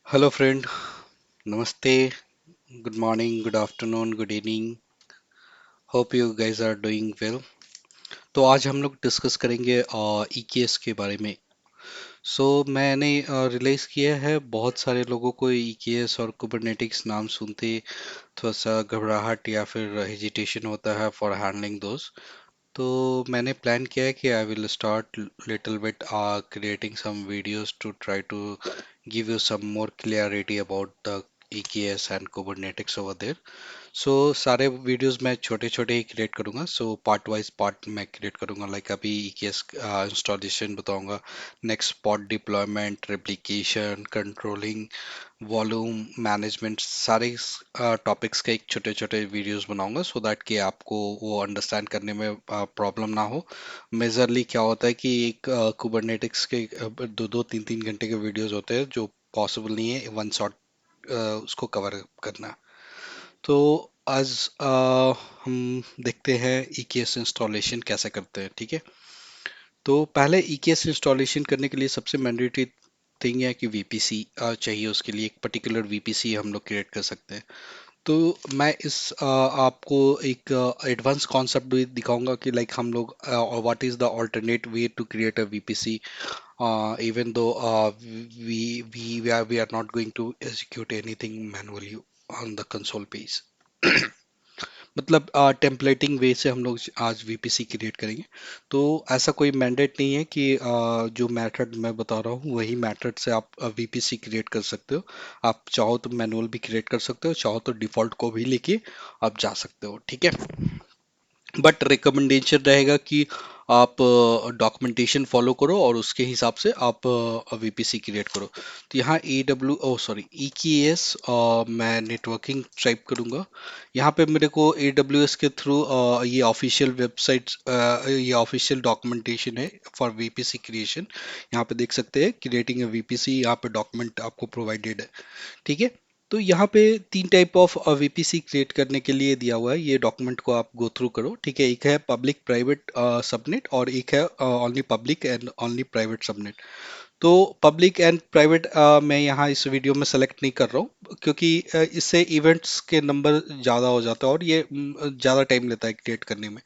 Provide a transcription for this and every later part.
Hello friend. नमस्ते। Good morning, good afternoon, good evening. Hope you guys are doing well. तो आज हम लोग डिस्कस करेंगे ईकेएस के बारे में। मैंने रियलाइज़ किया है बहुत सारे लोगों को ईकेएस और कुबरनेटिक्स नाम सुनते थोड़ा सा घबराहट या फिर हेजिटेशन होता है फॉर हैंडलिंग दोस। तो मैंने प्लान किया है कि I will start little bit creating some videos to try to give you some more clarity about the EKS and Kubernetes over there. सारे वीडियोस मैं छोटे छोटे ही क्रिएट करूंगा। पार्ट वाइज पार्ट मैं क्रिएट करूंगा। लाइक अभी EKS इंस्टॉलेशन बताऊंगा, next pod deployment, replication, controlling, volume management, सारे टॉपिक्स के एक छोटे छोटे वीडियोस बनाऊंगा सो दैट कि आपको वो अंडरस्टैंड करने में प्रॉब्लम ना हो। मेजरली क्या होता है कि एक कुबरनेटिक्स के दो दो तीन तीन घंटे के वीडियोस होते हैं जो पॉसिबल नहीं है वन शॉट उसको कवर करना। तो आज हम देखते हैं ईकेएस इंस्टॉलेशन कैसे करते हैं। ठीक है। तो पहले ईकेएस इंस्टॉलेशन करने के लिए सबसे मैंडेटरी थिंग है कि वीपीसी चाहिए। उसके लिए एक पर्टिकुलर वीपीसी हम लोग क्रिएट कर सकते हैं। तो मैं आपको एक एडवांस कॉन्सेप्ट भी दिखाऊंगा कि लाइक हम लोग what is the alternate way to create a VPC even though we are not going to execute anything manually on the console page। मतलब टेम्पलेटिंग वे से हम लोग आज वीपीसी क्रिएट करेंगे। तो ऐसा कोई मैंडेट नहीं है कि जो मेथड मैं बता रहा हूँ वही मेथड से आप वीपीसी क्रिएट कर सकते हो। आप चाहो तो मैनुअल भी क्रिएट कर सकते हो, चाहो तो डिफॉल्ट को भी लेके आप जा सकते हो। ठीक है। बट रिकमेंडेशन रहेगा कि आप डॉक्यूमेंटेशन फॉलो करो और उसके हिसाब से आप वीपीसी क्रिएट करो। तो यहाँ ए डब्ल्यू ओ सॉरी ई की एस मैं नेटवर्किंग टाइप करूँगा। यहाँ पे मेरे को ए डब्ल्यू एस के थ्रू ये ऑफिशियल वेबसाइट, ये ऑफिशियल डॉक्यूमेंटेशन है फॉर वीपीसी क्रिएशन। यहाँ पे देख सकते हैं क्रिएटिंग ए वीपीसी, यहाँ पे डॉक्यूमेंट आपको प्रोवाइडेड है। ठीक है। तो यहाँ पे तीन टाइप ऑफ वीपीसी क्रिएट करने के लिए दिया हुआ है। ये डॉक्यूमेंट को आप गो थ्रू करो। ठीक है। एक है पब्लिक प्राइवेट सबनेट और एक है only public and only private subnet. तो पब्लिक एंड प्राइवेट मैं यहाँ इस वीडियो में सेलेक्ट नहीं कर रहा हूँ क्योंकि इससे इवेंट्स के नंबर ज़्यादा हो जाता है और ये ज़्यादा टाइम लेता है क्रिएट करने में।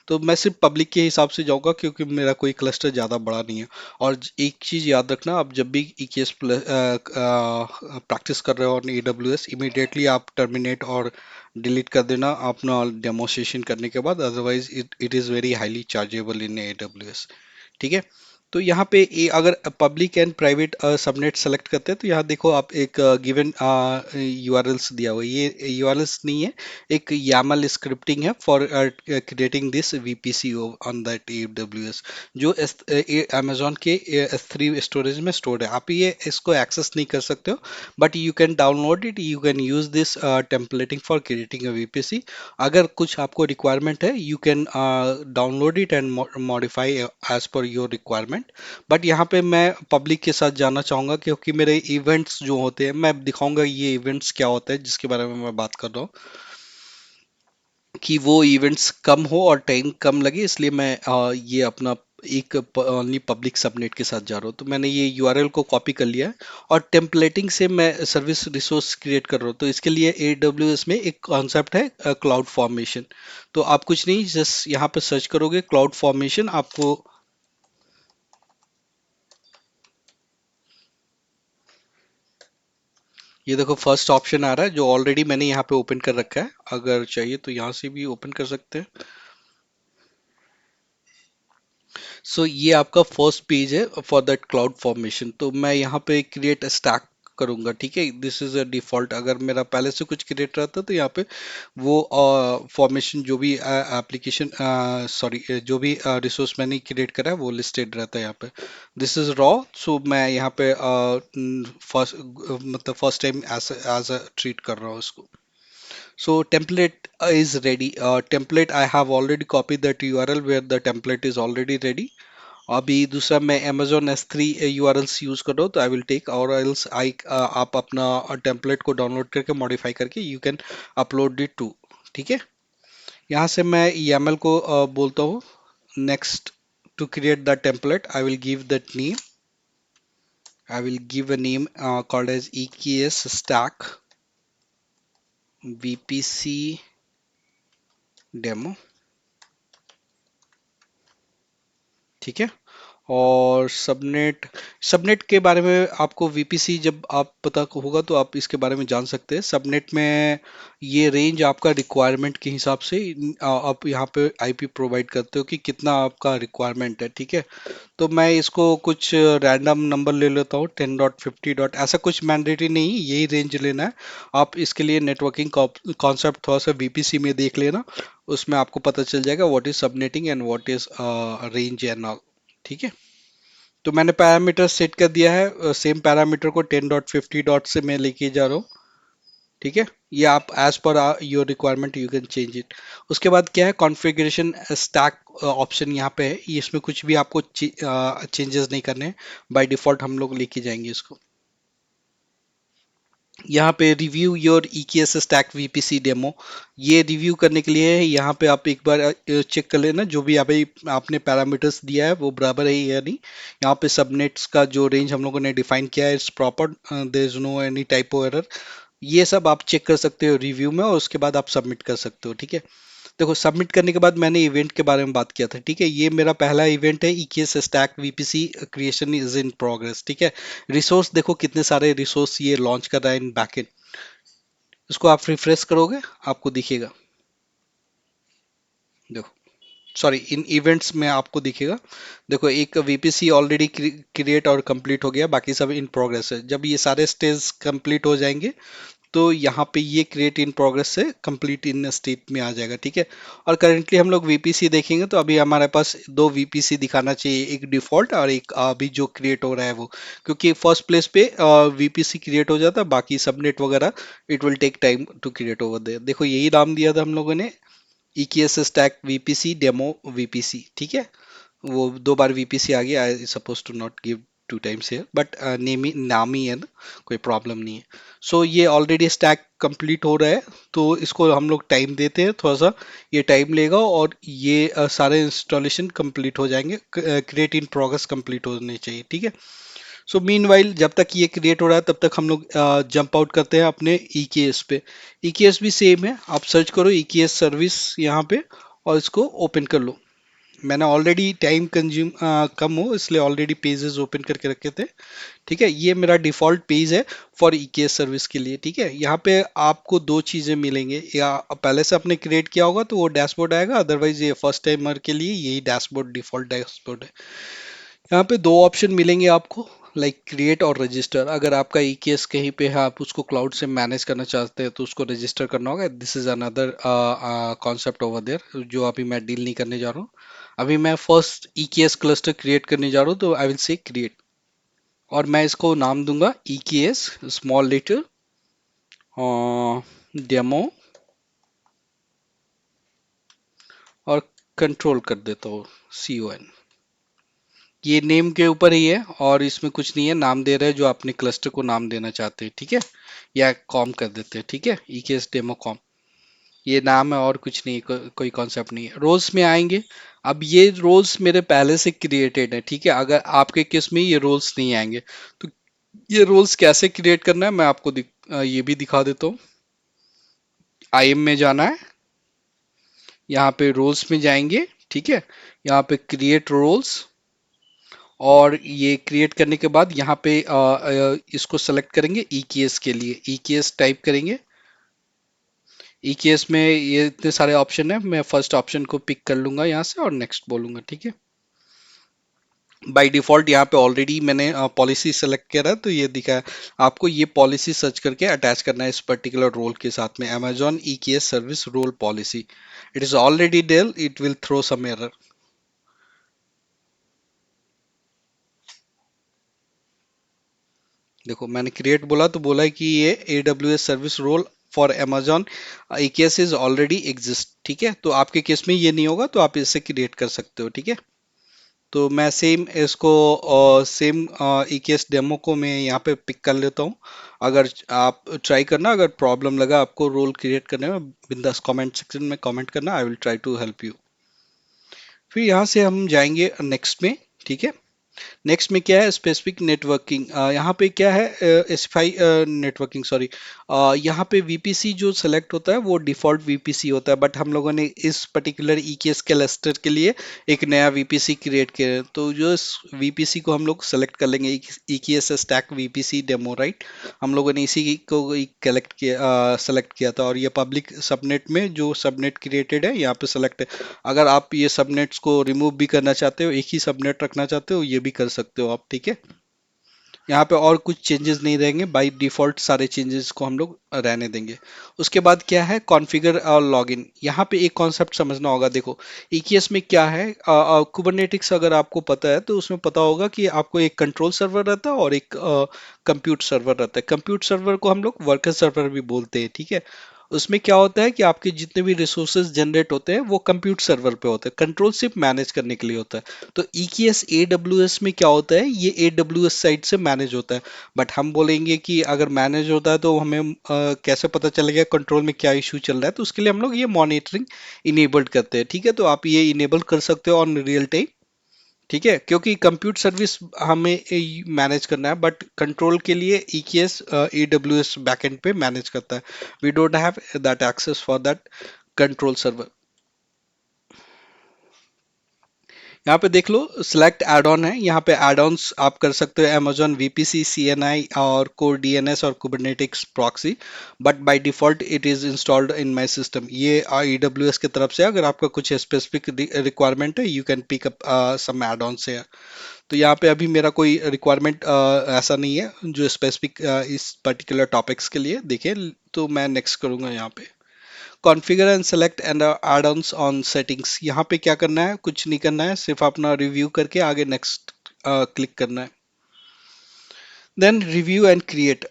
तो मैं सिर्फ पब्लिक के हिसाब से जाऊँगा क्योंकि मेरा कोई क्लस्टर ज़्यादा बड़ा नहीं है। और एक चीज़ याद रखना, आप जब भी EKS प्रैक्टिस कर रहे हो ऑन AWS, इमीडिएटली आप टर्मिनेट और डिलीट कर देना अपना डेमोस्ट्रेशन करने के बाद, otherwise it is very highly chargeable in AWS। ठीक है। तो यहाँ पे अगर public and private subnet select करते हैं तो यहाँ देखो आप एक गिवन यूआरएल्स दिया हुआ है। ये यूआरएल्स नहीं है, एक YAML स्क्रिप्टिंग है for creating this VPC on that AWS, जो अमेजोन के S3 स्टोरेज में स्टोर्ड है। आप ये इसको एक्सेस नहीं कर सकते हो, but you can download it, you can use this templating for creating a VPC. अगर कुछ आपको रिक्वायरमेंट है you can download it and modify as per your requirement. But यहाँ पे मैं पब्लिक के साथ जाना चाहूँगा क्योंकि मेरे इवेंट्स जो होते हैं, मैं दिखाऊंगा ये इवेंट्स क्या होता है जिसके बारे में मैं बात कर रहा हूँ, कि वो इवेंट्स कम हो और टाइम कम लगे, इसलिए मैं ये अपना एक ओनली पब्लिक सबनेट के साथ जा रहा हूँ। तो मैंने ये यूआरएल को कॉपी कर लिया है और टेम्पलेटिंग से मैं सर्विस रिसोर्स क्रिएट कर रहा हूँ। तो इसके लिए AWS में एक कॉन्सेप्ट है क्लाउड फॉर्मेशन। तो आप कुछ नहीं, जस्ट यहाँ पे सर्च करोगे क्लाउड फॉर्मेशन, आपको ये देखो फर्स्ट ऑप्शन आ रहा है जो ऑलरेडी मैंने यहाँ पे ओपन कर रखा है। अगर चाहिए तो यहाँ से भी ओपन कर सकते हैं। ये आपका फर्स्ट पेज है फॉर दैट क्लाउड फॉर्मेशन। तो मैं यहाँ पे क्रिएट स्टैक करूंगा। ठीक है। This is a default. अगर मेरा पहले से कुछ क्रिएट रहता तो यहाँ पे वो फॉर्मेशन जो भी एप्लीकेशन सॉरी जो भी रिसोर्स मैंने क्रिएट करा है वो लिस्टेड रहता है यहाँ पे। This is raw. मैं यहाँ पे फर्स्ट मतलब first time as a treat कर रहा हूँ इसको। Template is ready. Template I have already copied that URL where the template is already ready. अभी दूसरा मैं Amazon S3 URLs यूज कर रहा हूँ तो आई विल टेक, और एल्स आई आप अपना टेम्पलेट को डाउनलोड करके मॉडिफाई करके you can upload it to. ठीक है। यहाँ से मैं YAML को बोलता हूँ next to create the template I will give that name I will give a name called as EKS stack VPC demo. ठीक है। और सबनेट, सबनेट के बारे में आपको वीपीसी जब आप पता होगा तो आप इसके बारे में जान सकते हैं। सबनेट में ये रेंज आपका रिक्वायरमेंट के हिसाब से आप यहाँ पे आईपी प्रोवाइड करते हो कि कितना आपका रिक्वायरमेंट है। ठीक है। तो मैं इसको कुछ रैंडम नंबर ले लेता हूँ, 10.50 डॉट, ऐसा कुछ मैंडेटरी नहीं, यही रेंज लेना है। आप इसके लिए नेटवर्किंग कॉन्सेप्ट थोड़ा सा वीपीसी में देख लेना, उसमें आपको पता चल जाएगा what is subnetting and what is range and all. ठीक है। तो मैंने पैरामीटर सेट कर दिया है, सेम पैरामीटर को 10.50 डॉट से मैं लेके जा रहा हूँ। ठीक है। ये आप as per your requirement you can change it. उसके बाद क्या है, कॉन्फ़िगरेशन स्टैक ऑप्शन यहाँ पे है, ये इसमें कुछ भी आपको चेंजेस नहीं करने हैं, बाय डिफॉल्ट हम लोग लेके जाएंगे इसको। यहाँ पे review your EKS stack VPC demo, ये रिव्यू करने के लिए है। यहाँ पे आप एक बार चेक कर लेना जो भी आपने पैरामीटर्स दिया है वो बराबर है या नहीं। यहाँ पे सबनेट्स का जो रेंज हम लोगों ने डिफाइन किया है it's proper, there is no any typo error. ये सब आप चेक कर सकते हो रिव्यू में और उसके बाद आप सबमिट कर सकते हो। ठीक है। देखो सबमिट करने के बाद मैंने इवेंट के बारे में बात किया था। ठीक है। ये मेरा पहला इवेंट है, EKS stack VPC creation is in progress. ठीक है। रिसोर्स देखो कितने सारे रिसोर्स ये लॉन्च कर रहा है इन बैकएंड। इसको आप रिफ्रेश करोगे आपको दिखेगा, देखो, सॉरी इन इवेंट्स में आपको दिखेगा। देखो एक VPC ऑलरेडी क्रिएट और कंप्लीट हो गया, बाकी सब इन प्रोग्रेस है। जब ये सारे स्टेज कंप्लीट हो जाएंगे तो यहाँ पे ये क्रिएट इन प्रोग्रेस से कंप्लीट इन स्टेट में आ जाएगा। ठीक है। और करेंटली हम लोग वीपीसी देखेंगे तो अभी हमारे पास दो वीपीसी दिखाना चाहिए, एक डिफॉल्ट और एक अभी जो क्रिएट हो रहा है वो, क्योंकि फर्स्ट प्लेस पे वीपीसी क्रिएट हो जाता है, बाकी सबनेट वगैरह it will take time to create over there. देखो यही नाम दिया था हम लोगों ने, EKS stack VPC demo VPC। ठीक है। वो दो बार वीपीसी आ गया, I suppose to not give two times here, but name ही नाम ही है ना, कोई प्रॉब्लम नहीं है। सो ये ऑलरेडी स्टैक कंप्लीट हो रहा है, तो इसको हम लोग टाइम देते हैं थोड़ा सा, ये टाइम लेगा और ये सारे इंस्टॉलेशन कंप्लीट हो जाएंगे, क्रिएट इन प्रोग्रेस कंप्लीट होने चाहिए। ठीक है। सो मीनवाइल जब तक ये क्रिएट हो रहा है तब तक हम लोग जंप आउट करते हैं अपने EKS पे। EKS भी सेम है, आप सर्च करो EKS सर्विस यहाँ पे और इसको ओपन कर लो। मैंने ऑलरेडी टाइम कंज्यूम कम हो इसलिए ऑलरेडी पेजेस ओपन करके रखे थे। ठीक है। ये मेरा डिफॉल्ट पेज है फॉर EKS सर्विस के लिए। ठीक है। यहाँ पे आपको दो चीजें मिलेंगे, या पहले से आपने क्रिएट किया होगा तो वो डैशबोर्ड आएगा, अदरवाइज ये फर्स्ट टाइमर के लिए यही डैशबोर्ड डिफॉल्ट डैशबोर्ड है। यहाँ पे दो ऑप्शन मिलेंगे आपको, लाइक क्रिएट और रजिस्टर। अगर आपका EKS कहीं पे है, आप उसको क्लाउड से मैनेज करना चाहते हैं तो उसको रजिस्टर करना होगा। This is another concept over there जो अभी मैं डील नहीं करने जा रहा हूँ। अभी मैं फर्स्ट EKS क्लस्टर क्रिएट करने जा रहा हूँ, तो आई विल से क्रिएट और मैं इसको नाम दूंगा EKS स्मॉल लेटर डेमो और कंट्रोल कर देता हूँ CON। ये नेम के ऊपर ही है और इसमें कुछ नहीं है, नाम दे रहे हैं जो अपने क्लस्टर को नाम देना चाहते हैं। ठीक है। या कॉम कर देते हैं। ठीक है। EKS डेमो कॉम, ये नाम है और कुछ नहीं, कोई कॉन्सेप्ट नहीं है। रोल्स में आएंगे, अब ये रोल्स मेरे पहले से क्रिएटेड है। ठीक है। अगर आपके केस में ये रोल्स नहीं आएंगे तो ये रोल्स कैसे क्रिएट करना है मैं आपको ये भी दिखा देता हूँ। IM में जाना है, यहाँ पे रोल्स में जाएंगे। ठीक है। यहाँ पे क्रिएट रोल्स, और ये क्रिएट करने के बाद यहाँ पे इसको सेलेक्ट करेंगे EKS के लिए, EKS टाइप करेंगे। EKS में ये इतने सारे ऑप्शन है, मैं फर्स्ट ऑप्शन को पिक कर लूंगा यहाँ से और नेक्स्ट बोलूंगा। ठीक है। बाय डिफॉल्ट यहाँ पे ऑलरेडी मैंने पॉलिसी सेलेक्ट किया है तो ये दिखा है। आपको ये पॉलिसी सर्च करके अटैच करना है इस पर्टिकुलर रोल के साथ में, Amazon EKS service role policy. It is already there, it will throw some error. देखो मैंने क्रिएट बोला तो बोला है कि ये AWS service role for Amazon EKS is already exist. ठीक है। तो आपके केस में ये नहीं होगा तो आप इसे क्रिएट कर सकते हो। ठीक है। तो मैं सेम इसको सेम EKS डेमो को मैं यहाँ पे पिक कर लेता हूँ। अगर आप ट्राई करना, अगर प्रॉब्लम लगा आपको रोल क्रिएट करने में, बिंदास कमेंट सेक्शन में कमेंट करना, I will try to help you. फिर यहाँ से हम जाएंगे नेक्स्ट में। ठीक है। नेक्स्ट में क्या है, स्पेसिफिक नेटवर्किंग। यहाँ पे क्या है, एसएफआई नेटवर्किंग, सॉरी। यहाँ पे वीपीसी जो सेलेक्ट होता है वो डिफॉल्ट वीपीसी होता है, बट हम लोगों ने इस पर्टिकुलर ईकेएस क्लस्टर के लिए एक नया वीपीसी क्रिएट किया है। तो जो इस वीपीसी को हम लोग सेलेक्ट कर लेंगे, ईकेएस स्टैक वीपीसी डेमो, राइट। हम लोगों ने इसी को कलेक्ट किया, सेलेक्ट किया था, और ये पब्लिक सबनेट में जो सबनेट क्रिएटेड है यहाँ पे सेलेक्ट है। अगर आप ये सबनेट्स को रिमूव भी करना चाहते हो, एक ही सबनेट रखना चाहते हो, ये भी कर सकते हो आप, ठीक है। यहाँ पे और कुछ चेंजेस नहीं रहेंगे, बाय डिफॉल्ट सारे चेंजेस को हम लोग रहने देंगे। उसके बाद क्या है, कॉन्फ़िगर और लॉगिन। यहाँ पे एक कॉन्सेप्ट समझना होगा, देखो ईकेएस में क्या है, कुबरनेटिक्स अगर आपको पता है तो उसमें पता होगा कि आपको एक कंट्रोल सर्वर रहता है और एक कंप्यूट सर्वर रहता है। कंप्यूट सर्वर को हम लोग वर्कर सर्वर भी बोलते हैं, ठीक है। उसमें क्या होता है कि आपके जितने भी रिसोर्सेज जनरेट होते हैं वो कंप्यूट सर्वर पे होते हैं, कंट्रोल सिर्फ मैनेज करने के लिए होता है। तो EKS AWS में क्या होता है, ये AWS साइड से मैनेज होता है। बट हम बोलेंगे कि अगर मैनेज होता है तो हमें कैसे पता चलेगा कंट्रोल में क्या इशू चल रहा है, तो उसके लिए हम लोग ये मॉनिटरिंग इनेबल्ड करते हैं, ठीक है। तो आप ये इनेबल कर सकते हो ऑन रियल टाइम, ठीक है, क्योंकि कंप्यूट सर्विस हमें मैनेज करना है, बट कंट्रोल के लिए EKS AWS बैकएंड पे मैनेज करता है। We don't have that access for that control server. यहाँ पे देख लो, सिलेक्ट एड ऑन है, यहाँ पे एड ऑन्स आप कर सकते हो Amazon VPC, CNI और Core DNS और Kubernetes proxy, but by default it is installed in my system. ये AWS की तरफ से, अगर आपका कुछ स्पेसिफिक रिक्वायरमेंट है you can pick up some add-ons है। तो यहाँ पे अभी मेरा कोई रिक्वायरमेंट ऐसा नहीं है जो स्पेसिफिक इस पर्टिकुलर टॉपिक्स के लिए देखे, तो मैं नेक्स्ट करूंगा यहाँ पे। Configure and select and add-ons on settings. यहाँ पे क्या करना है, कुछ नहीं करना है, सिर्फ अपना रिव्यू करके आगे नेक्स्ट क्लिक करना है। Then review and create,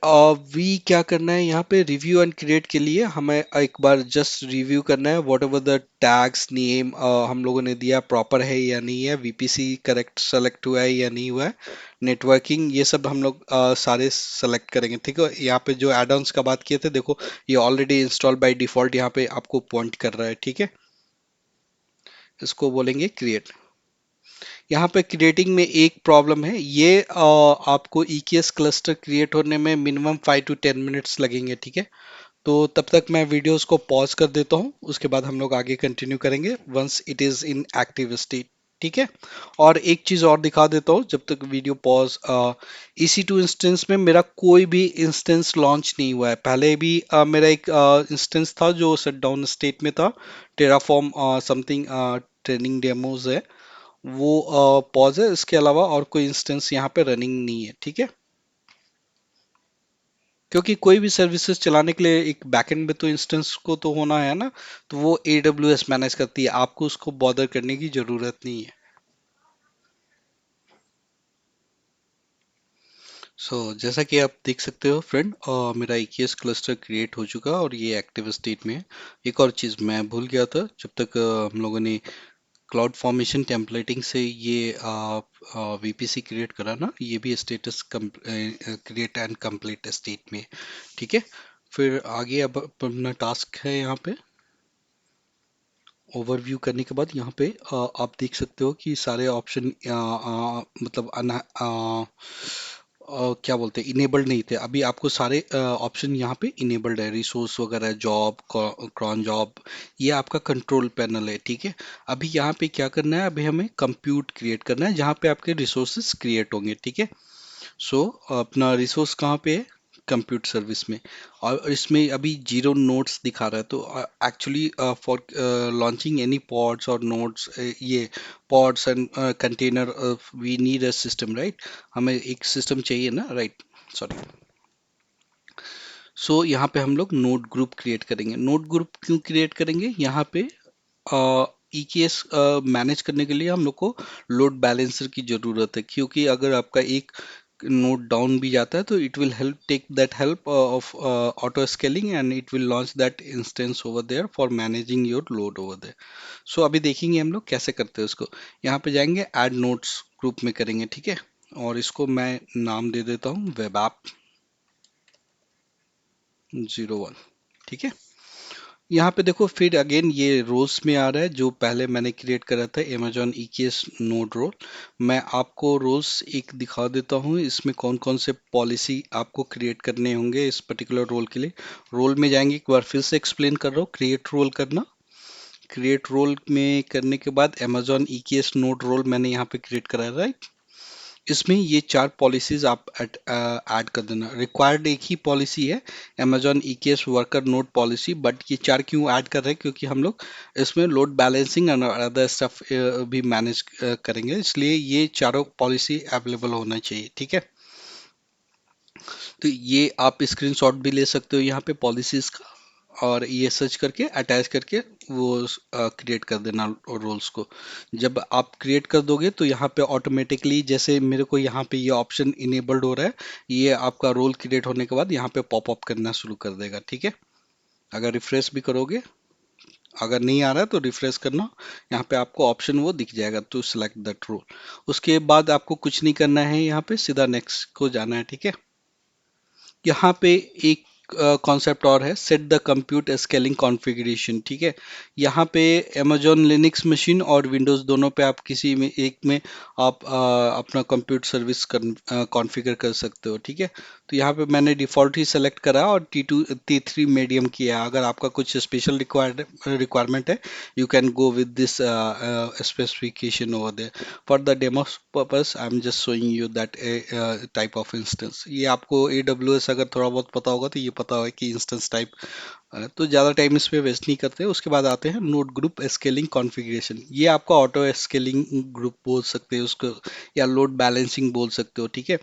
we क्या करना है यहाँ पे, रिव्यू एंड क्रिएट के लिए हमें एक बार जस्ट रिव्यू करना है, what ever the tags name हम लोगों ने दिया प्रॉपर है या नहीं है, वीपीसी करेक्ट सेलेक्ट हुआ है या नहीं हुआ है, नेटवर्किंग ये सब हम लोग सारे सेलेक्ट करेंगे, ठीक है। यहाँ पे जो एड ऑन्स का बात किए थे, देखो ये ऑलरेडी इंस्टॉल बाय डिफॉल्ट यहाँ पे आपको पॉइंट कर रहा है, ठीक है। इसको बोलेंगे क्रिएट। यहाँ पे क्रिएटिंग में एक प्रॉब्लम है, ये आपको EKS क्लस्टर क्रिएट होने में मिनिमम 5 to 10 मिनट्स लगेंगे, ठीक है। तो तब तक मैं वीडियोस को पॉज कर देता हूँ, उसके बाद हम लोग आगे कंटिन्यू करेंगे once it is in active state, ठीक है। और एक चीज और दिखा देता हूँ जब तक वीडियो पॉज। EC2 इंस्टेंस में मेरा कोई भी इंस्टेंस लॉन्च नहीं हुआ है, पहले भी मेरा एक इंस्टेंस था जो शट डाउन स्टेट में था, टेराफॉर्म समथिंग ट्रेनिंग डेमोज है, वो पॉज है, इसके अलावा और कोई इंस्टेंस यहाँ पे रनिंग नहीं है, ठीक है। क्योंकि कोई भी सर्विसेज चलाने के लिए एक बैकएंड में तो इंस्टेंस को तो होना है ना, तो वो AWS मैनेज करती है, आपको उसको बॉदर करने की जरूरत नहीं है। जैसा कि आप देख सकते हो फ्रेंड, मेरा EKS क्लस्टर क्रिएट हो चुका और ये एक्टिव स्टेट में है। एक और चीज़ मैं भूल गया था, जब तक हम लोगों ने क्लाउड फॉर्मेशन टेम्पलेटिंग से ये VPC क्रिएट करा ना, ये भी status create and complete state में, ठीक है। फिर आगे अब अपना टास्क है यहाँ पे ओवरव्यू करने के बाद, यहाँ पे आप देख सकते हो कि सारे ऑप्शन मतलब क्या बोलते हैं, इनेबल्ड नहीं थे, अभी आपको सारे ऑप्शन यहाँ पे इनेबल्ड है, रिसोर्स वगैरह, जॉब, क्रॉन जॉब, ये आपका कंट्रोल पैनल है, ठीक है। अभी यहाँ पे क्या करना है, अभी हमें कंप्यूट क्रिएट करना है जहाँ पे आपके रिसोर्सेस क्रिएट होंगे, ठीक है। सो अपना रिसोर्स कहाँ पे है, कंप्यूट सर्विस में, और इसमें अभी 0 नोड्स दिखा रहा है। तो actually for launching any pods और नोड्स, ये pods and container, we need a system, right. हमें एक सिस्टम चाहिए ना, राइट, सॉरी। सो यहाँ पे हम लोग नोड ग्रुप क्रिएट करेंगे। नोड ग्रुप क्यों क्रिएट करेंगे, यहाँ पे EKS मैनेज करने के लिए हम लोग को लोड बैलेंसर की जरूरत है, क्योंकि अगर आपका एक नोड डाउन भी जाता है तो it will help take that help of auto scaling and it will launch that instance over there for managing your load over there. So अभी देखेंगे हम लोग कैसे करते हैं उसको। यहाँ पे जाएंगे, ऐड नोड्स ग्रुप में करेंगे, ठीक है। और इसको मैं नाम दे देता हूँ वेब ऐप 01, ठीक है। यहाँ पे देखो फिर अगेन ये रोल्स में आ रहा है जो पहले मैंने क्रिएट करा था Amazon EKS नोड रोल। मैं आपको रोल्स एक दिखा देता हूँ, इसमें कौन कौन से पॉलिसी आपको क्रिएट करने होंगे इस पर्टिकुलर रोल के लिए। रोल में जाएंगे, एक बार फिर से एक्सप्लेन कर रहा हूँ, क्रिएट रोल करना। क्रिएट रोल में करने के बाद Amazon EKS नोड रोल मैंने यहाँ पे क्रिएट करा है, राइट। इसमें ये चार पॉलिसीज आप ऐड कर देना। रिक्वायर्ड एक ही पॉलिसी है, Amazon EKS worker node policy, but ये चार क्यों ऐड कर रहे हैं, क्योंकि हम लोग इसमें लोड बैलेंसिंग और अदर स्टफ भी मैनेज करेंगे, इसलिए ये चारों पॉलिसी अवेलेबल होना चाहिए, ठीक है। तो ये आप स्क्रीनशॉट भी ले सकते हो यहाँ पे पॉलिसीज का, और ये सर्च करके अटैच करके वो क्रिएट कर देना रोल्स को। जब आप क्रिएट कर दोगे तो यहाँ पे ऑटोमेटिकली, जैसे मेरे को यहाँ पे ये ऑप्शन इनेबल्ड हो रहा है, ये आपका रोल क्रिएट होने के बाद यहाँ पे पॉप अप करना शुरू कर देगा, ठीक है। अगर रिफ्रेश भी करोगे, अगर नहीं आ रहा है तो रिफ्रेश करना, यहाँ पे आपको ऑप्शन वो दिख जाएगा टू सिलेक्ट दैट रोल। उसके बाद आपको कुछ नहीं करना है, यहाँ पे सीधा नेक्स्ट को जाना है, ठीक है। यहाँ पे एक कॉन्सेप्ट और है, set the compute scaling configuration, ठीक है। यहाँ पे अमेजोन लिनक्स मशीन और विंडोज़ दोनों पे आप किसी में एक में आप अपना कंप्यूट सर्विस कॉन्फ़िगर कर सकते हो, ठीक है। तो यहाँ पे मैंने डिफ़ॉल्ट ही सेलेक्ट करा और T3 मीडियम किया। अगर आपका कुछ स्पेशल रिक्वायरमेंट है, you can go with this specification over there. For the demo purpose I am just showing you that type of instance. ये आपको AWS अगर थोड़ा बहुत पता होगा तो ये पता होगा कि इंस्टेंस टाइप, तो ज़्यादा टाइम इस पे वेस्ट नहीं करते। उसके बाद आते हैं नोड ग्रुप स्केलिंग कॉन्फ़िगरेशन। ये आपका ऑटो स्केलिंग ग्रुप बोल सकते हो उसको, या लोड बैलेंसिंग बोल सकते हो, ठीक है।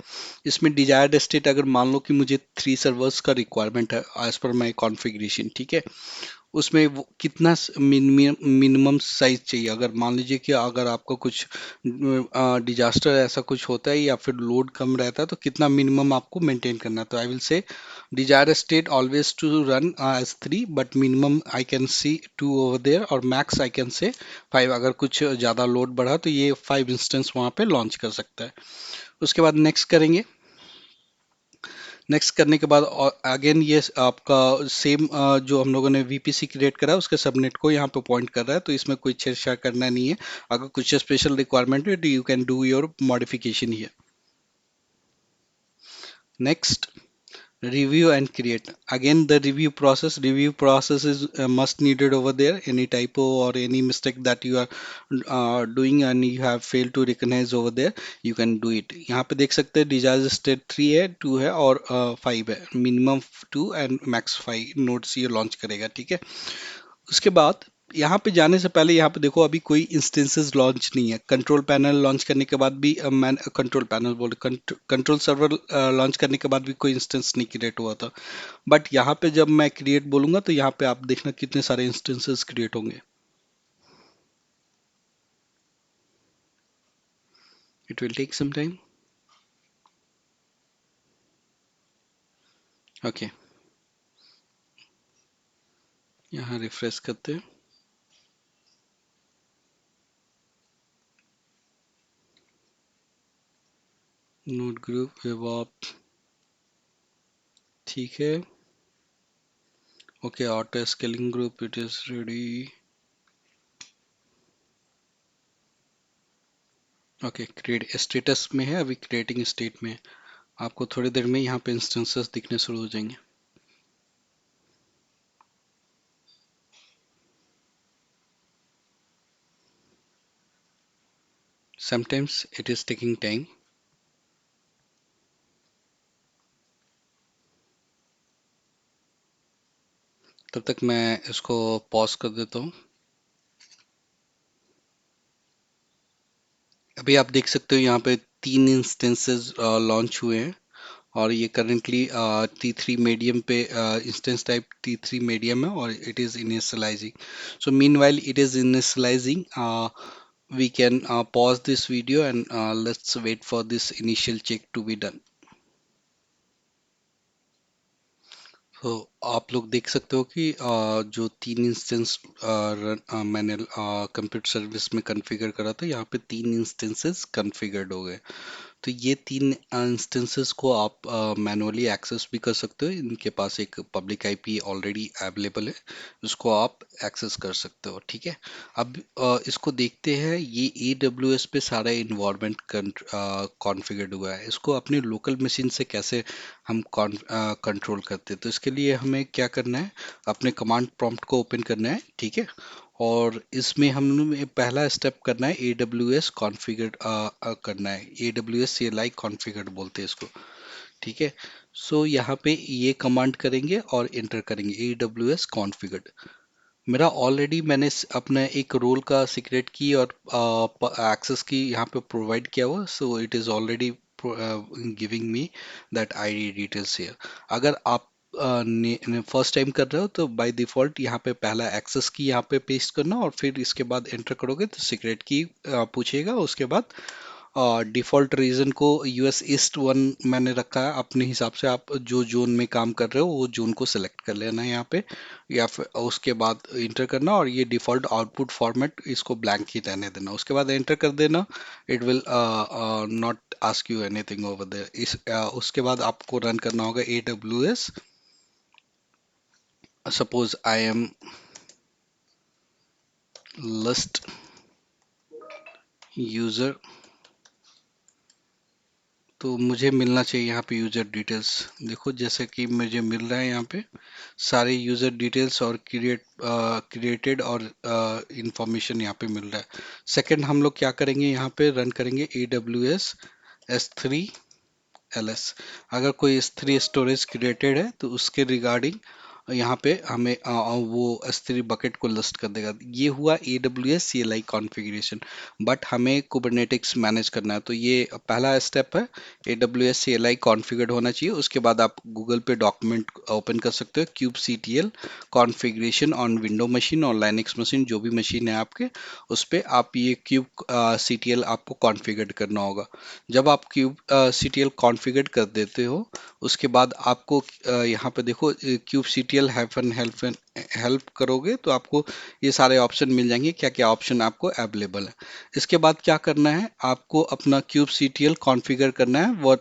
इसमें डिजायर्ड स्टेट, अगर मान लो कि मुझे 3 सर्वर्स का रिक्वायरमेंट है एज पर माई कॉन्फ़िगरेशन, ठीक है। उसमें वो कितना मिनिमम साइज चाहिए, अगर मान लीजिए कि अगर आपका कुछ डिजास्टर ऐसा कुछ होता है या फिर लोड कम रहता है तो कितना मिनिमम आपको मेंटेन करना है। तो I will say desire state always to run as 3, but minimum I can see 2 over there, और मैक्स आई कैन से 5। अगर कुछ ज़्यादा लोड बढ़ा तो ये 5 इंस्टेंस वहाँ पे लॉन्च कर सकता है। उसके बाद नेक्स्ट करेंगे। नेक्स्ट करने के बाद अगेन ये आपका सेम जो हम लोगों ने VPC क्रिएट करा है उसके सबनेट को यहाँ पे पॉइंट कर रहा है, तो इसमें कोई छेड़छाड़ करना नहीं है। अगर कुछ स्पेशल रिक्वायरमेंट है तो you can do your modification here. Next, review and create. Again the review process is must needed over there. Any typo or any mistake that you are doing and you have failed to recognize over there, you can do it. यहाँ पे देख सकते हैं Dzire state 3 है, 2 है और 5 है। Minimum 2 and max 5 notes ये लॉन्च करेगा, ठीक है। उसके बाद यहाँ पे जाने से पहले यहाँ पे देखो अभी कोई इंस्टेंसेस लॉन्च नहीं है। कंट्रोल पैनल लॉन्च करने के बाद भी मैं कंट्रोल पैनल बोल कंट्रोल सर्वर लॉन्च करने के बाद भी कोई इंस्टेंस नहीं क्रिएट हुआ था। बट यहाँ पे जब मैं क्रिएट बोलूंगा तो यहाँ पे आप देखना कितने सारे इंस्टेंसेस क्रिएट होंगे। It will take some time. Okay, यहाँ रिफ्रेश करते हैं। नोड ग्रुप वेब, ठीक है। Okay, auto scaling group it is ready. Okay, create status में है, अभी क्रिएटिंग स्टेट में है। आपको थोड़ी देर में यहाँ पे इंस्टेंसेस दिखने शुरू हो जाएंगे। Sometimes it is taking time. तब तक मैं इसको पॉज कर देता हूँ। अभी आप देख सकते हो यहाँ पे 3 इंस्टेंसेस लॉन्च हुए हैं, और ये करेंटली T3 मीडियम पे इंस्टेंस टाइप T3 मीडियम है और it is initialising. So meanwhile it is initialising, we can pause this video and let's wait for this initial check to be done. तो आप लोग देख सकते हो कि जो 3 इंस्टेंस मैंने कंप्यूटर सर्विस में कॉन्फ़िगर करा था, यहाँ पे 3 इंस्टेंसेस कॉन्फ़िगर्ड हो गए। तो ये तीन इंस्टेंसेस को आप मैनुअली एक्सेस भी कर सकते हो। इनके पास एक पब्लिक आईपी ऑलरेडी अवेलेबल है, उसको आप एक्सेस कर सकते हो। ठीक है, अब इसको देखते हैं। ये AWS पे सारा इन्वायरमेंट कॉन्फ़िगर्ड हुआ है, इसको अपनी लोकल मशीन से कैसे हम कंट्रोल करते हैं। तो इसके लिए हमें क्या करना है, अपने कमांड प्रॉम्प्ट को ओपन करना है। ठीक है, और इसमें हमने पहला स्टेप करना है AWS कॉन्फ़िगर करना है। AWS CLI कॉन्फ़िगर बोलते हैं इसको। ठीक है, सो यहाँ पे ये कमांड करेंगे और इंटर करेंगे AWS कॉन्फ़िगर। मेरा ऑलरेडी मैंने अपना एक रोल का सीक्रेट की और एक्सेस की यहाँ पे प्रोवाइड किया हुआ, so it is already giving me that ID details here. अगर आप फर्स्ट टाइम कर रहे हो तो बाय डिफॉल्ट यहाँ पे पहला एक्सेस की यहाँ पे पेस्ट करना और फिर इसके बाद एंटर करोगे तो सीक्रेट की पूछेगा। उसके बाद डिफ़ॉल्ट रीजन को यूएस ईस्ट वन मैंने रखा है, अपने हिसाब से आप जो जोन में काम कर रहे हो वो जोन को सिलेक्ट कर लेना है यहाँ पे, या फिर उसके बाद इंटर करना और ये डिफ़ॉल्ट आउटपुट फॉर्मेट इसको ब्लैंक ही रहने देना। उसके बाद एंटर कर देना, it will not ask you anything over there. उसके बाद आपको रन करना होगा AWS। Suppose I am list user, तो मुझे मिलना चाहिए यहाँ पे यूजर डिटेल्स। देखो जैसे कि मुझे मिल रहा है यहाँ पे सारे यूजर डिटेल्स और क्रिएटेड और इंफॉर्मेशन यहाँ पे मिल रहा है। सेकंड हम लोग क्या करेंगे, यहाँ पे रन करेंगे AWS S3 LS। अगर कोई S3 स्टोरेज क्रिएटेड है तो उसके रिगार्डिंग यहाँ पे हमें वो S3 बकेट को लिस्ट कर देगा। ये हुआ AWS CLI कॉन्फ़िगरेशन। बट हमें कुबरनेटिक्स मैनेज करना है, तो ये पहला स्टेप है। AWS CLI कॉन्फ़िगर्ड होना चाहिए। उसके बाद आप गूगल पे डॉक्यूमेंट ओपन कर सकते हो, kubectl configuration on window machine और लाइनक्स मशीन, जो भी मशीन है आपके उस पे आप ये kubectl आपको कॉन्फ़िगर करना होगा। जब आप kubectl कॉन्फ़िगर कर देते हो उसके बाद आपको यहाँ पे देखो kubectl हाइफन हेल्प करोगे तो आपको ये सारे ऑप्शन मिल जाएंगे, क्या क्या ऑप्शन आपको अवेलेबल है। इसके बाद क्या करना है, आपको अपना kubectl कॉन्फ़िगर करना है। वो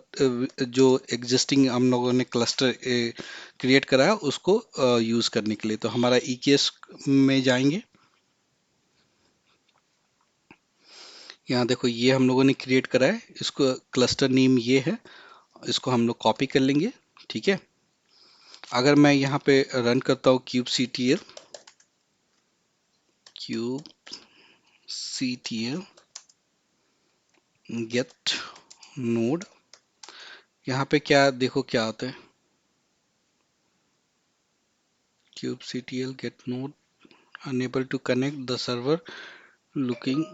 जो एग्जिस्टिंग हम लोगों ने क्लस्टर क्रिएट करा है उसको यूज़ करने के लिए। तो हमारा EKS में जाएंगे, यहाँ देखो ये हम लोगों ने क्रिएट करा है, इसको क्लस्टर नेम ये है, इसको हम लोग कॉपी कर लेंगे। ठीक है, अगर मैं यहाँ पे रन करता हूँ kubectl get node, यहाँ पे क्या देखो क्या आता है, kubectl get node unable to connect the server looking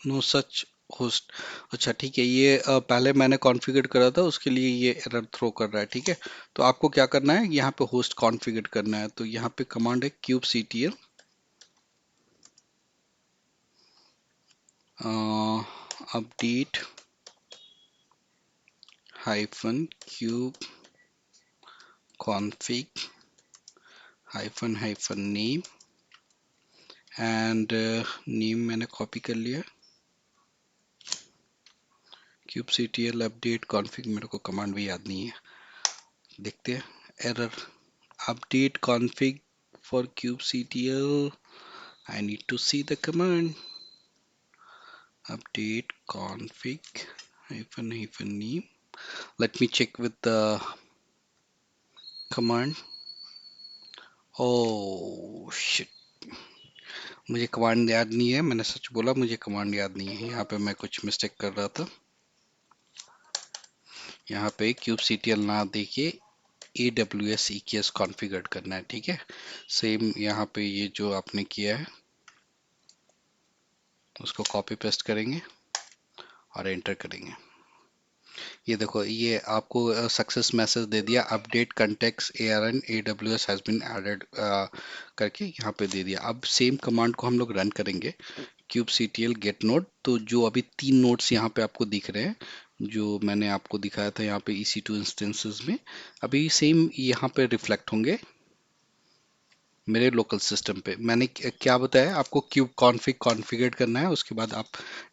no such host. अच्छा ठीक है, ये पहले मैंने कॉन्फ़िगर करा था उसके लिए ये एरर थ्रो कर रहा है। ठीक है, तो आपको क्या करना है, यहाँ पे होस्ट कॉन्फ़िगर करना है। तो यहाँ पे कमांड है kubectl update hyphen cube config hyphen hyphen name, and name मैंने कॉपी कर लिया। kubectl अपडेट config, मेरे को कमांड भी याद नहीं है, देखते हैं। Error update config for kubectl, I need to see the command update config hyphen hyphen name. Let me check with the command. Oh shit, मुझे कमांड याद नहीं है, मैंने सच बोला मुझे कमांड याद नहीं है। यहाँ पे मैं कुछ मिस्टेक कर रहा था, यहाँ पे kubectl ना देखिए AWS EKS कॉन्फ़िगर करना है। ठीक है, सेम यहाँ पे ये जो आपने किया है उसको कॉपी पेस्ट करेंगे और एंटर करेंगे। ये देखो ये आपको सक्सेस मैसेज दे दिया, update context ARN AWS has been added करके यहाँ पे दे दिया। अब सेम कमांड को हम लोग रन करेंगे kubectl गेट नोड। तो जो अभी तीन नोड्स यहाँ पे आपको दिख रहे हैं जो मैंने आपको दिखाया था यहाँ पे EC2 इंस्टेंसेस में, अभी सेम यहाँ पे रिफ्लेक्ट होंगे। मेरे लोकल सिस्टम पे मैंने क्या बताया आपको, क्यूब कॉन्फ़िग कॉन्फ़िगर करना है, उसके बाद आप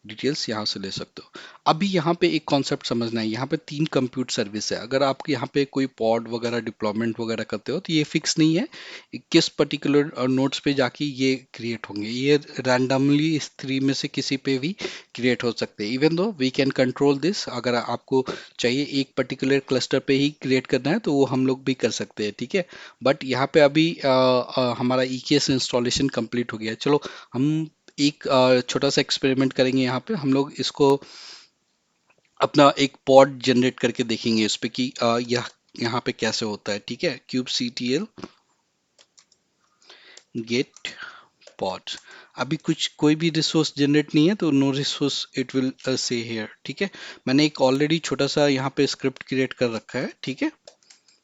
डिटेल्स यहाँ से ले सकते हो। अभी यहाँ पे एक कॉन्सेप्ट समझना है, यहाँ पे 3 कंप्यूट सर्विस है। अगर आप यहाँ पे कोई पॉड वगैरह डिप्लॉयमेंट वगैरह करते हो तो ये फिक्स नहीं है किस पर्टिकुलर नोड्स पे जाके ये क्रिएट होंगे। ये रैंडमली इस 3 में से किसी पे भी क्रिएट हो सकते हैं। Even though we can control this, अगर आपको चाहिए एक पर्टिकुलर क्लस्टर पे ही क्रिएट करना है तो वो हम लोग भी कर सकते हैं, ठीक है। बट यहाँ पे अभी हमारा EKS इंस्टॉलेशन कंप्लीट हो गया है। चलो हम एक छोटा सा एक्सपेरिमेंट करेंगे। यहाँ पे हम लोग इसको अपना एक पॉड जनरेट करके देखेंगे इस पे कि यह यहाँ पे कैसे होता है, ठीक है। kubectl गेट पॉड, अभी कुछ कोई भी रिसोर्स जनरेट नहीं है तो no resource it will say here, ठीक है। मैंने एक ऑलरेडी छोटा सा यहाँ पे स्क्रिप्ट क्रिएट कर रखा है, ठीक है।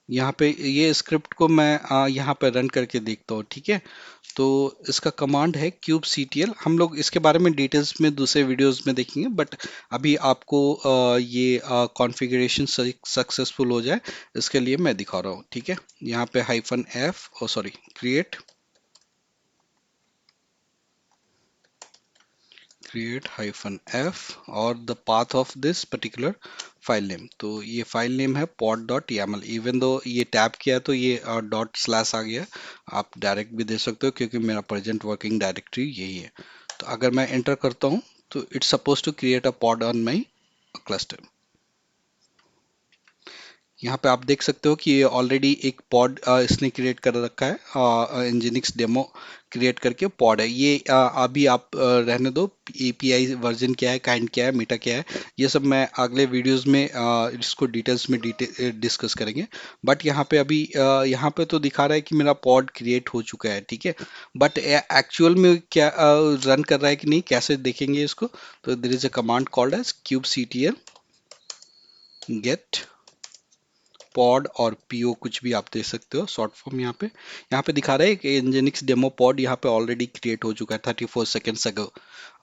यहाँ पे ये स्क्रिप्ट को मैं यहाँ पे रन करके देखता हूँ, ठीक है। तो इसका कमांड है kubectl। हम लोग इसके बारे में डिटेल्स में दूसरे वीडियोस में देखेंगे, बट अभी आपको ये कॉन्फ़िगरेशन सक्सेसफुल हो जाए इसके लिए मैं दिखा रहा हूँ, ठीक है। यहाँ पे -f ओ सॉरी क्रिएट -f और the path of this particular file name. तो ये फाइल नेम है pod.yaml। इवन दो ये टैब किया है तो ये डॉट स्लैश आ गया, आप डायरेक्ट भी दे सकते हो क्योंकि मेरा प्रेजेंट वर्किंग डायरेक्टरी यही है। तो अगर मैं एंटर करता हूँ तो it's suppose to create a pod on my cluster. यहाँ पे आप देख सकते हो कि ये ऑलरेडी एक पॉड इसने क्रिएट कर रखा है, nginx डेमो क्रिएट करके पॉड है ये। अभी आप रहने दो, एपीआई वर्जन क्या है, काइंड क्या है, मीटा क्या है, ये सब मैं अगले वीडियोस में इसको डिटेल्स में डिस्कस करेंगे। बट यहाँ पे अभी यहाँ पे तो दिखा रहा है कि मेरा पॉड क्रिएट हो चुका है, ठीक है। बट एक्चुअल में क्या रन कर रहा है कि नहीं, कैसे देखेंगे इसको। तो there is a command called as kubectl get pod और पीओ, कुछ भी आप दे सकते हो शॉर्ट फॉर्म। यहाँ पे दिखा रहा है कि nginx डेमो पॉड यहाँ पे ऑलरेडी क्रिएट हो चुका है 34 सेकेंड्स अगो।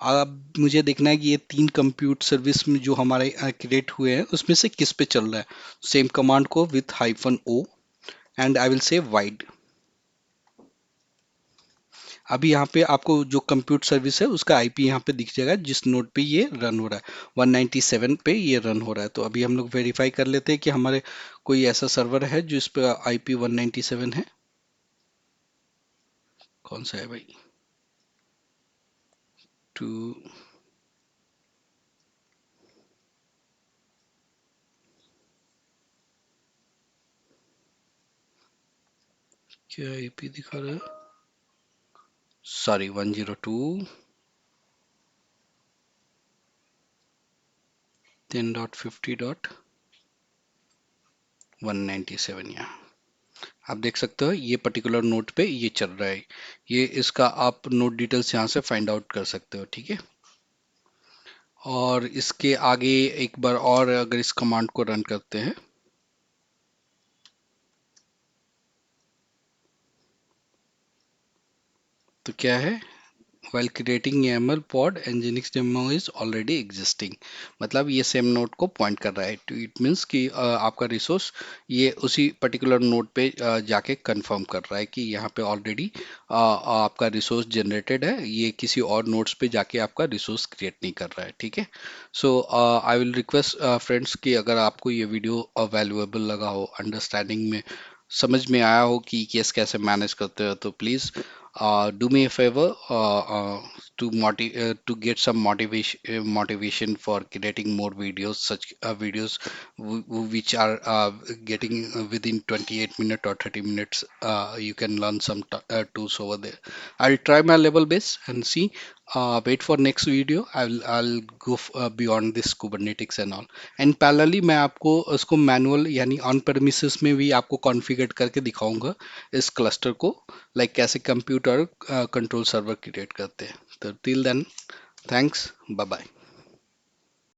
अब मुझे देखना है कि ये 3 कंप्यूट सर्विस में जो हमारे क्रिएट हुए हैं उसमें से किस पे चल रहा है। सेम कमांड को with -o and I will से वाइड। अभी यहाँ पे आपको जो कंप्यूट सर्विस है उसका आईपी यहाँ पे दिख जाएगा जिस नोड पे ये रन हो रहा है, 197 पे ये रन हो रहा है। तो अभी हम लोग वेरीफाई कर लेते हैं कि हमारे कोई ऐसा सर्वर है जिस पे आईपी 197 है। कौन सा है भाई, टू क्या आईपी दिखा रहा है, सॉरी 102.10.50.197 यहाँ आप देख सकते हो ये पर्टिकुलर नोड पे ये चल रहा है। ये इसका आप नोड डिटेल्स यहाँ से फाइंड आउट कर सकते हो, ठीक है। और इसके आगे एक बार और अगर इस कमांड को रन करते हैं तो क्या है, while creating YAML pod nginx demo is already existing। मतलब ये सेम नोड को पॉइंट कर रहा है। इट मीन्स कि आपका रिसोर्स ये उसी पर्टिकुलर नोड पे जाके कंफर्म कर रहा है कि यहाँ पे ऑलरेडी आपका रिसोर्स जनरेटेड है, ये किसी और नोड्स पे जाके आपका रिसोर्स क्रिएट नहीं कर रहा है, ठीक है। सो आई विल रिक्वेस्ट फ्रेंड्स कि अगर आपको ये वीडियो वैल्यूएबल लगा हो, अंडरस्टैंडिंग में समझ में आया हो कि केस कैसे मैनेज करते हो, तो please do me a favor to get some motivation for creating more videos, such videos which are getting within 28 minutes or 30 minutes. You can learn some tools over there. I'll try my level best and see. Wait for next video. I'll go beyond this Kubernetes and all. And parallelly मैं आपको उसको manual यानी on premises में भी आपको configure करके दिखाऊंगा इस क्लस्टर को, लाइक कैसे कंप्यूटर कंट्रोल सर्वर क्रिएट करते हैं। तो till then, thanks, bye bye.